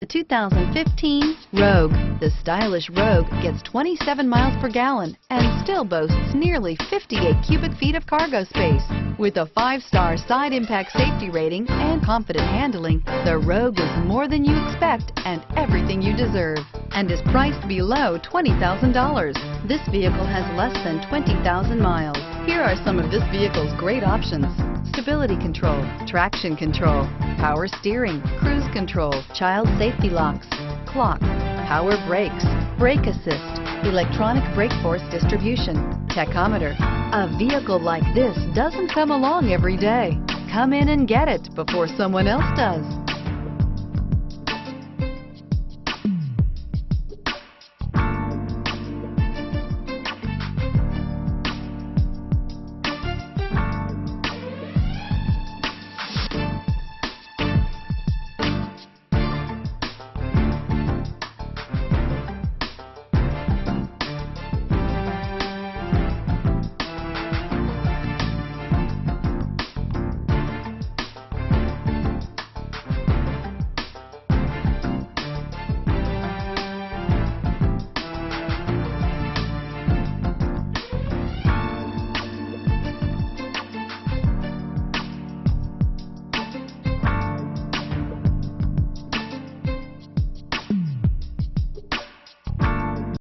The 2015 Rogue. The stylish Rogue gets 27 miles per gallon and still boasts nearly 58 cubic feet of cargo space. With a 5-star side impact safety rating and confident handling, the Rogue is more than you expect and everything you deserve, and is priced below $20,000. This vehicle has less than 20,000 miles. Here are some of this vehicle's great options: stability control, traction control, power steering, cruise control, child safety locks, clock, power brakes, brake assist, electronic brake force distribution, tachometer. A vehicle like this doesn't come along every day. Come in and get it before someone else does.